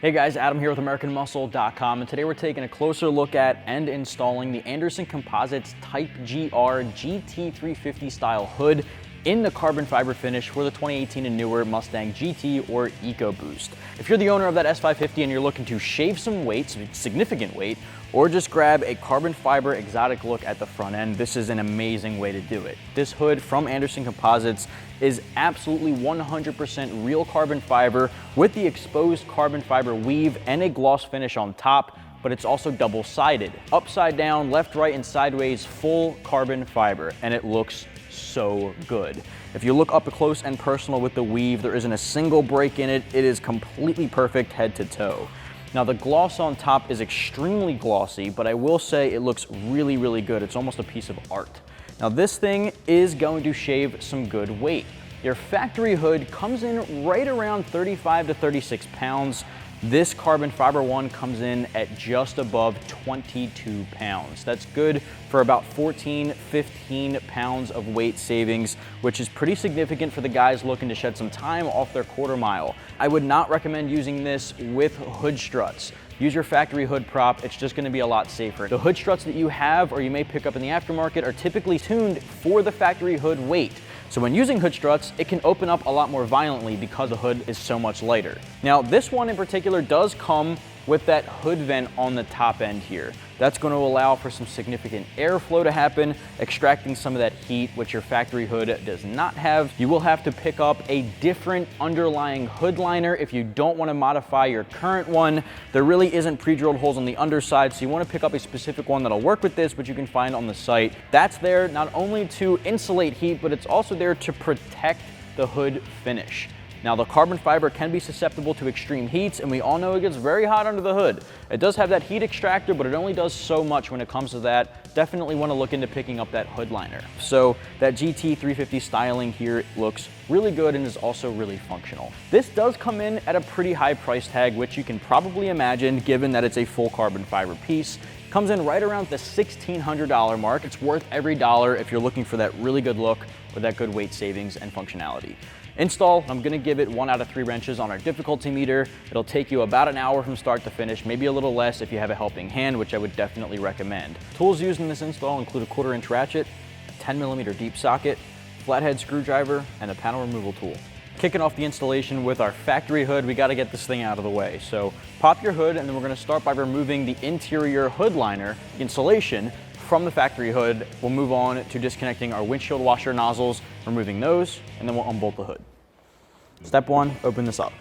Hey guys, Adam here with AmericanMuscle.com, and today we're taking a closer look at and installing the Anderson Composites Type-GR GT350 Style Hood in the carbon fiber finish for the 2018 and newer Mustang GT or EcoBoost. If you're the owner of that S550 and you're looking to shave some weight, some significant weight, or just grab a carbon fiber exotic look at the front end, this is an amazing way to do it. This hood from Anderson Composites is absolutely 100% real carbon fiber with the exposed carbon fiber weave and a gloss finish on top, but it's also double-sided. Upside down, left, right, and sideways, full carbon fiber, and it looks so good. If you look up close and personal with the weave, there isn't a single break in it. It is completely perfect head to toe. Now the gloss on top is extremely glossy, but I will say it looks really, really good. It's almost a piece of art. Now this thing is going to shave some good weight. Your factory hood comes in right around 35 to 36 pounds. This carbon fiber one comes in at just above 22 pounds. That's good for about 14, 15 pounds of weight savings, which is pretty significant for the guys looking to shed some time off their quarter mile. I would not recommend using this with hood struts. Use your factory hood prop, it's just gonna be a lot safer. The hood struts that you have or you may pick up in the aftermarket are typically tuned for the factory hood weight. So when using hood struts, it can open up a lot more violently because the hood is so much lighter. Now this one in particular does come with that hood vent on the top end here. That's going to allow for some significant airflow to happen, extracting some of that heat, which your factory hood does not have. You will have to pick up a different underlying hood liner if you don't want to modify your current one. There really isn't pre-drilled holes on the underside, so you want to pick up a specific one that'll work with this, which you can find on the site. That's there not only to insulate heat, but it's also there to protect the hood finish. Now the carbon fiber can be susceptible to extreme heats, and we all know it gets very hot under the hood. It does have that heat extractor, but it only does so much when it comes to that. Definitely want to look into picking up that hood liner. So that GT350 styling here looks really good and is also really functional. This does come in at a pretty high price tag, which you can probably imagine given that it's a full carbon fiber piece. Comes in right around the $1,600 mark. It's worth every dollar if you're looking for that really good look with that good weight savings and functionality. Install, I'm gonna give it 1 out of 3 wrenches on our difficulty meter. It'll take you about an hour from start to finish, maybe a little less if you have a helping hand, which I would definitely recommend. Tools used in this install include a 1/4-inch ratchet, 10mm deep socket, flathead screwdriver, and a panel removal tool. Kicking off the installation with our factory hood, we gotta get this thing out of the way. So pop your hood, and then we're gonna start by removing the interior hood liner insulation from the factory hood. We'll move on to disconnecting our windshield washer nozzles, removing those, and then we'll unbolt the hood. Step 1, open this up.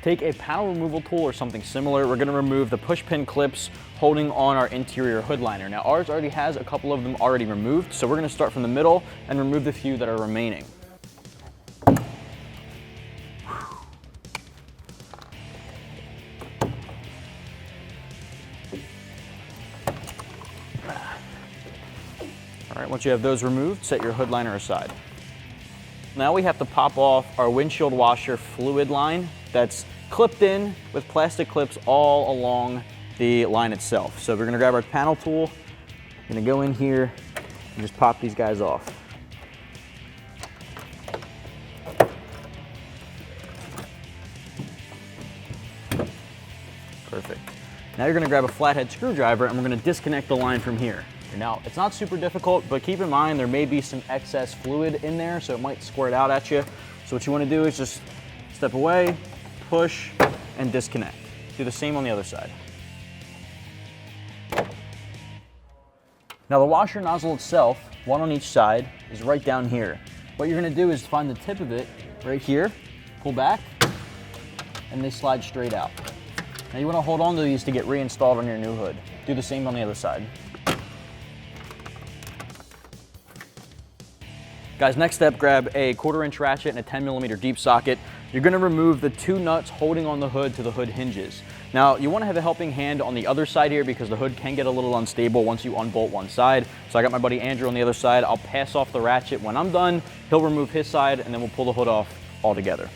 Take a panel removal tool or something similar. We're gonna remove the push pin clips holding on our interior hood liner. Now ours already has a couple of them already removed, so we're gonna start from the middle and remove the few that are remaining. All right, once you have those removed, set your hood liner aside. Now we have to pop off our windshield washer fluid line that's clipped in with plastic clips all along the line itself. So we're gonna grab our panel tool, gonna go in here and just pop these guys off. Perfect. Now you're gonna grab a flathead screwdriver and we're gonna disconnect the line from here. Now, it's not super difficult, but keep in mind there may be some excess fluid in there, so it might squirt out at you. So what you want to do is just step away, push, and disconnect. Do the same on the other side. Now the washer nozzle itself, one on each side, is right down here. What you're going to do is find the tip of it right here, pull back, and they slide straight out. Now you want to hold on to these to get reinstalled on your new hood. Do the same on the other side. Guys, next step, grab a 1/4-inch ratchet and a 10mm deep socket. You're gonna remove the 2 nuts holding on the hood to the hood hinges. Now, you wanna have a helping hand on the other side here because the hood can get a little unstable once you unbolt one side. So I got my buddy Andrew on the other side. I'll pass off the ratchet. When I'm done, he'll remove his side and then we'll pull the hood off all together.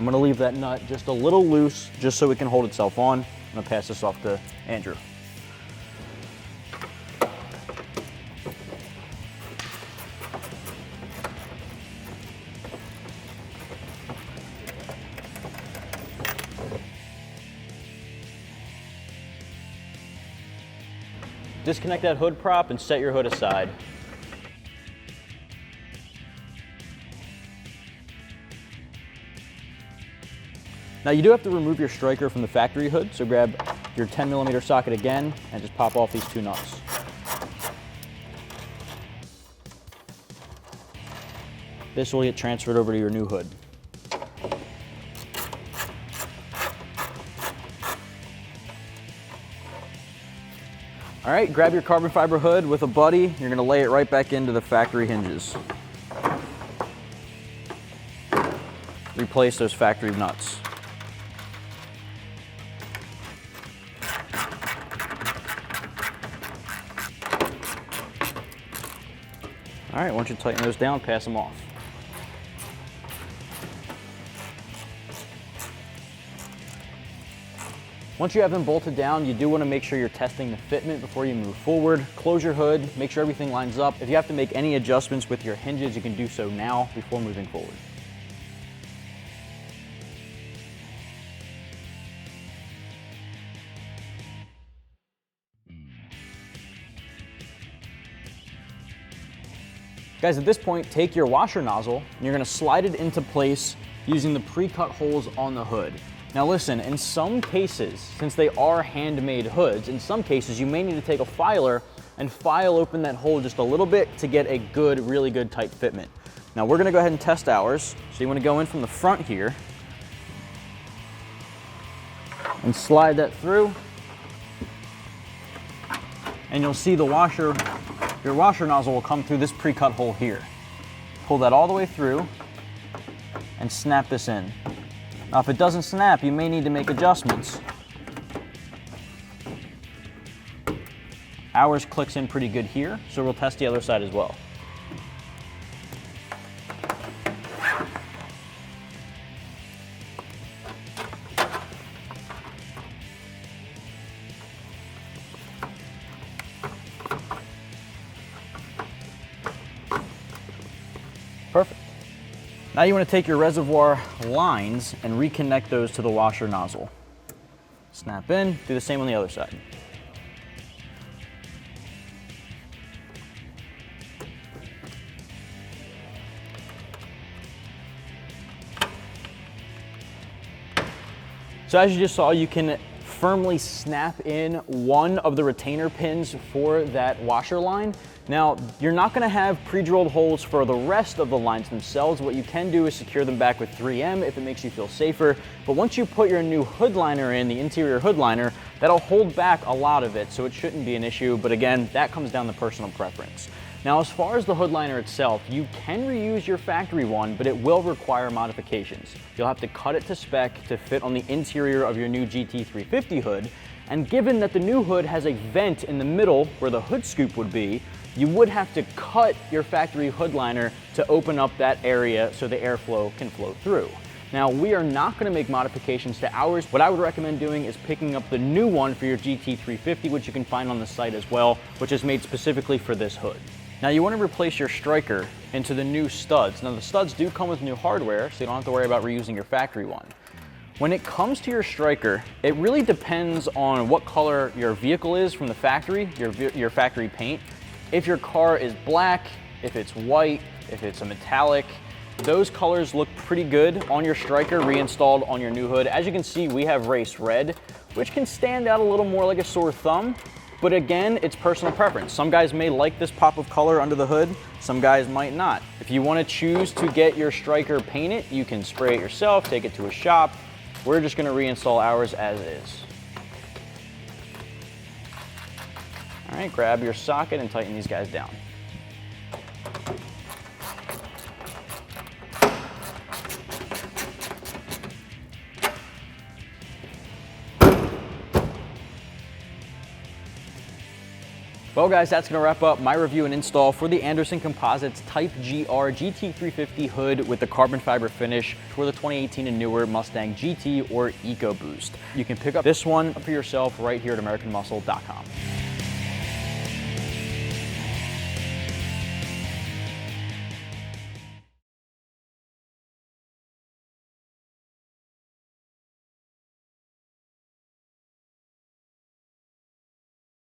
I'm gonna leave that nut just a little loose, just so it can hold itself on. I'm gonna pass this off to Andrew. Disconnect that hood prop and set your hood aside. Now you do have to remove your striker from the factory hood, so grab your 10mm socket again and just pop off these two nuts. This will get transferred over to your new hood. All right, grab your carbon fiber hood with a buddy. You're gonna lay it right back into the factory hinges. Replace those factory nuts. All right, once you tighten those down, pass them off. Once you have them bolted down, you do want to make sure you're testing the fitment before you move forward. Close your hood, make sure everything lines up. If you have to make any adjustments with your hinges, you can do so now before moving forward. Guys, at this point, take your washer nozzle and you're gonna slide it into place using the pre-cut holes on the hood. Now listen, in some cases, since they are handmade hoods, in some cases you may need to take a filer and file open that hole just a little bit to get a good, really good tight fitment. Now we're gonna go ahead and test ours. So you wanna go in from the front here and slide that through. And you'll see the washer, your washer nozzle will come through this pre-cut hole here. Pull that all the way through and snap this in. Now if it doesn't snap, you may need to make adjustments. Ours clicks in pretty good here, so we'll test the other side as well. Perfect. Now you want to take your reservoir lines and reconnect those to the washer nozzle. Snap in, do the same on the other side. So as you just saw, you can firmly snap in one of the retainer pins for that washer line. Now, you're not gonna have pre-drilled holes for the rest of the lines themselves. What you can do is secure them back with 3M if it makes you feel safer. But once you put your new hood liner in, the interior hood liner, that'll hold back a lot of it, so it shouldn't be an issue. But again, that comes down to personal preference. Now, as far as the hood liner itself, you can reuse your factory one, but it will require modifications. You'll have to cut it to spec to fit on the interior of your new GT350 hood. And given that the new hood has a vent in the middle where the hood scoop would be, you would have to cut your factory hood liner to open up that area so the airflow can flow through. Now, we are not gonna make modifications to ours. What I would recommend doing is picking up the new one for your GT350, which you can find on the site as well, which is made specifically for this hood. Now, you wanna replace your striker into the new studs. Now, the studs do come with new hardware, so you don't have to worry about reusing your factory one. When it comes to your striker, it really depends on what color your vehicle is from the factory, your factory paint. If your car is black, if it's white, if it's a metallic, those colors look pretty good on your striker reinstalled on your new hood. As you can see, we have race red, which can stand out a little more like a sore thumb, but again, it's personal preference. Some guys may like this pop of color under the hood, some guys might not. If you want to choose to get your striker painted, you can spray it yourself, take it to a shop. We're just going to reinstall ours as is. All right, grab your socket and tighten these guys down. Well guys, that's going to wrap up my review and install for the Anderson Composites Type-GR GT350 hood with the carbon fiber finish for the 2018 and newer Mustang GT or EcoBoost. You can pick up this one for yourself right here at AmericanMuscle.com.